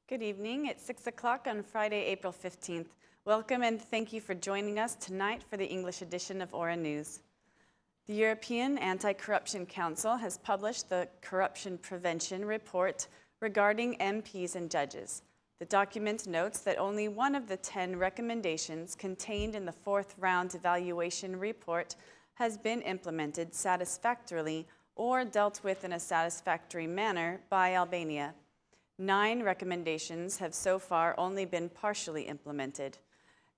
Good evening. It's 6 o'clock on Friday, April 15th. Welcome and thank you for joining us tonight for the English edition of Aura News. The European Anti-Corruption Council has published the Corruption Prevention Report regarding MPs and judges. The document notes that only one of the 10 recommendations contained in the fourth round evaluation report has been implemented satisfactorily or dealt with in a satisfactory manner by Albania. 9 recommendations have so far only been partially implemented.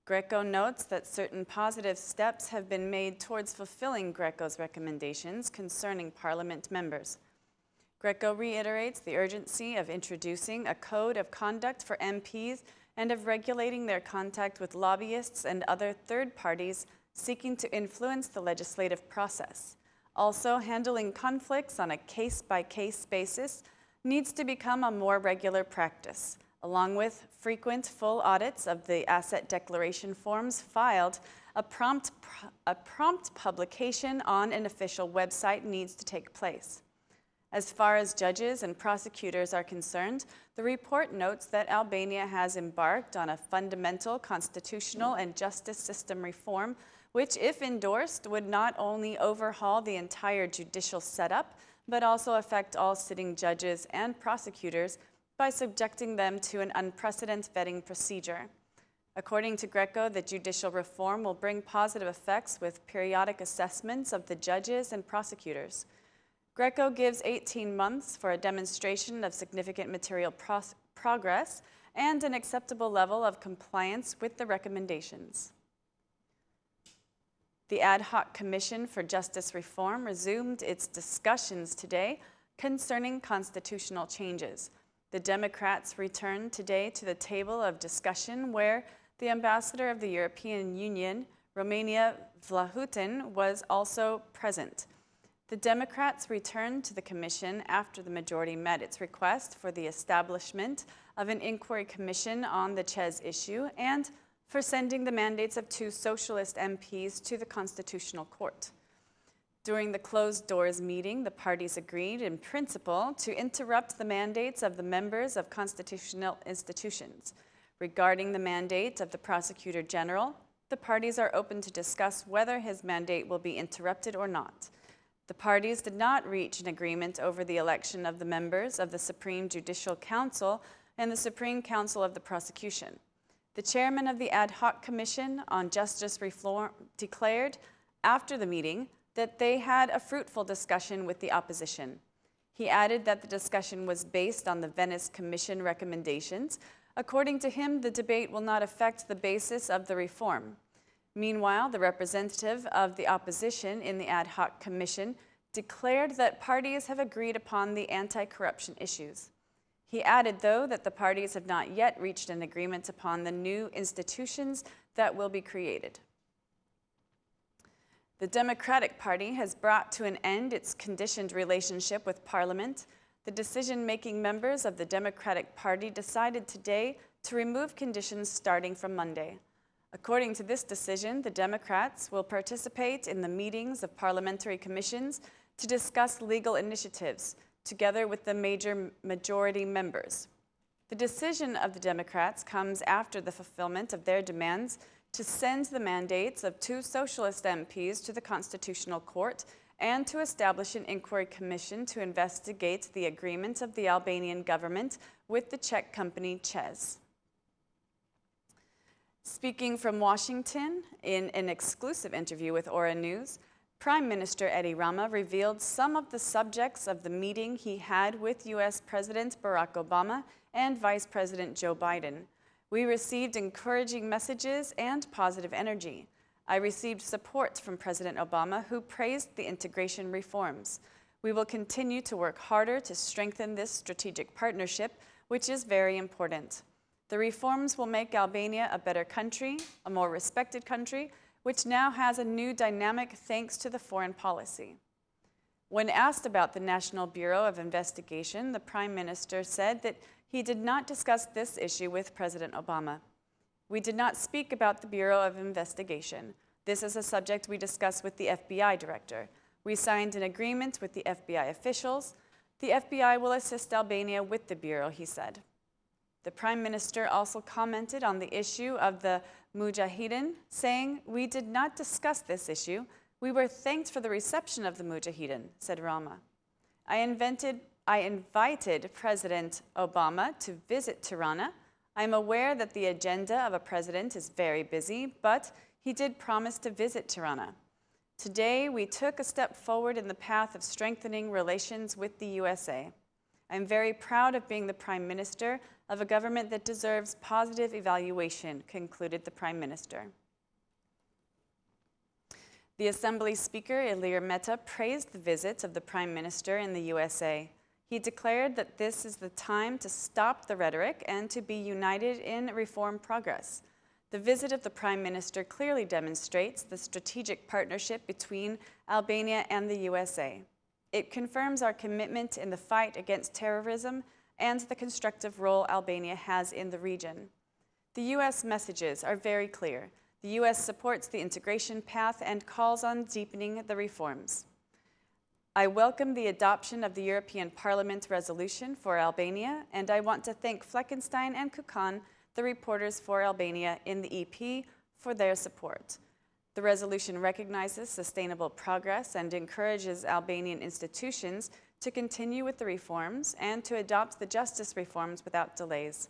GRECO notes that certain positive steps have been made towards fulfilling GRECO's recommendations concerning Parliament members. GRECO reiterates the urgency of introducing a code of conduct for MPs and of regulating their contact with lobbyists and other third parties seeking to influence the legislative process. Also, handling conflicts on a case-by-case basis needs to become a more regular practice. Along with frequent full audits of the asset declaration forms filed, a prompt publication on an official website needs to take place. As far as judges and prosecutors are concerned, the report notes that Albania has embarked on a fundamental constitutional and justice system reform, which, if endorsed, would not only overhaul the entire judicial setup, but also affect all sitting judges and prosecutors by subjecting them to an unprecedented vetting procedure. According to GRECO, the judicial reform will bring positive effects with periodic assessments of the judges and prosecutors. GRECO gives 18 months for a demonstration of significant material progress and an acceptable level of compliance with the recommendations. The Ad Hoc Commission for Justice Reform resumed its discussions today concerning constitutional changes. The Democrats returned today to the table of discussion where the ambassador of the European Union, Romania Vlahutin, was also present. The Democrats returned to the Commission after the majority met its request for the establishment of an inquiry commission on the CEZ issue and for sending the mandates of 2 socialist MPs to the Constitutional Court. During the closed-doors meeting, the parties agreed in principle to interrupt the mandates of the members of constitutional institutions. Regarding the mandate of the Prosecutor General, the parties are open to discuss whether his mandate will be interrupted or not. The parties did not reach an agreement over the election of the members of the Supreme Judicial Council and the Supreme Council of the Prosecution. The chairman of the Ad Hoc Commission on Justice Reform declared after the meeting that they had a fruitful discussion with the opposition. He added that the discussion was based on the Venice Commission recommendations. According to him, the debate will not affect the basis of the reform. Meanwhile, the representative of the opposition in the Ad Hoc Commission declared that parties have agreed upon the anti-corruption issues. He added, though, that the parties have not yet reached an agreement upon the new institutions that will be created. The Democratic Party has brought to an end its conditioned relationship with Parliament. The decision-making members of the Democratic Party decided today to remove conditions starting from Monday. According to this decision, the Democrats will participate in the meetings of parliamentary commissions to discuss legal initiatives, together with the majority members. The decision of the Democrats comes after the fulfillment of their demands to send the mandates of 2 socialist MPs to the Constitutional Court and to establish an inquiry commission to investigate the agreement of the Albanian government with the Czech company CEZ. Speaking from Washington in an exclusive interview with Aura News, Prime Minister Edi Rama revealed some of the subjects of the meeting he had with U.S. President Barack Obama and Vice President Joe Biden. We received encouraging messages and positive energy. I received support from President Obama, who praised the integration reforms. We will continue to work harder to strengthen this strategic partnership, which is very important. The reforms will make Albania a better country, a more respected country, which now has a new dynamic thanks to the foreign policy. When asked about the National Bureau of Investigation, the Prime Minister said that he did not discuss this issue with President Obama. We did not speak about the Bureau of Investigation. This is a subject we discussed with the FBI director. We signed an agreement with the FBI officials. The FBI will assist Albania with the Bureau, he said. The Prime Minister also commented on the issue of the Mujahideen, saying, "We did not discuss this issue. We were thanked for the reception of the Mujahideen," said Rama. I invited President Obama to visit Tirana. I am aware that the agenda of a president is very busy, but he did promise to visit Tirana. Today, we took a step forward in the path of strengthening relations with the USA. I am very proud of being the Prime Minister of a government that deserves positive evaluation, concluded the Prime Minister. The Assembly Speaker, Ilir Mehta, praised the visit of the Prime Minister in the USA. He declared that this is the time to stop the rhetoric and to be united in reform progress. The visit of the Prime Minister clearly demonstrates the strategic partnership between Albania and the USA. It confirms our commitment in the fight against terrorism and the constructive role Albania has in the region. The U.S. messages are very clear. The U.S. supports the integration path and calls on deepening the reforms. I welcome the adoption of the European Parliament resolution for Albania, and I want to thank Fleckenstein and Kukan, the reporters for Albania in the EP, for their support. The resolution recognizes sustainable progress and encourages Albanian institutions to continue with the reforms and to adopt the justice reforms without delays.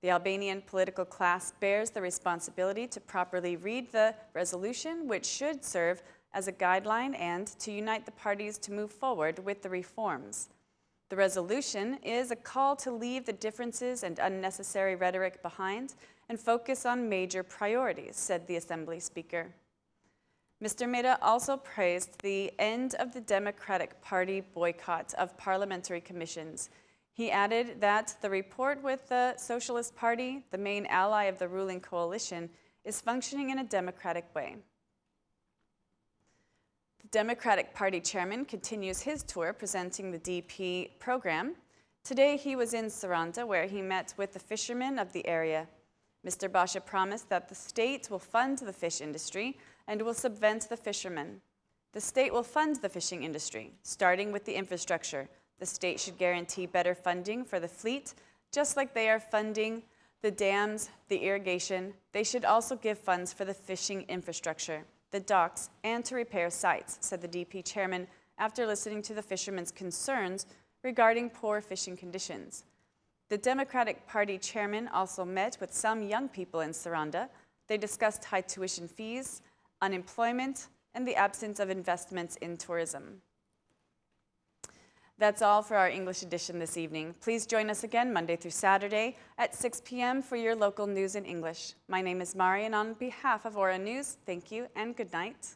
The Albanian political class bears the responsibility to properly read the resolution, which should serve as a guideline and to unite the parties to move forward with the reforms. The resolution is a call to leave the differences and unnecessary rhetoric behind and focus on major priorities, said the Assembly Speaker. Mr. Mehta also praised the end of the Democratic Party boycott of parliamentary commissions. He added that the report with the Socialist Party, the main ally of the ruling coalition, is functioning in a democratic way. The Democratic Party chairman continues his tour presenting the DP program. Today he was in Saranda, where he met with the fishermen of the area. Mr. Basha promised that the state will fund the fish industry and will subvent the fishermen. The state will fund the fishing industry, starting with the infrastructure. The state should guarantee better funding for the fleet, just like they are funding the dams, the irrigation. They should also give funds for the fishing infrastructure, the docks, and to repair sites, said the DP chairman after listening to the fishermen's concerns regarding poor fishing conditions. The Democratic Party chairman also met with some young people in Saranda. They discussed high tuition fees, unemployment, and the absence of investments in tourism. That's all for our English edition this evening. Please join us again Monday through Saturday at 6 p.m. for your local news in English. My name is Mari, and on behalf of Aura News, thank you and good night.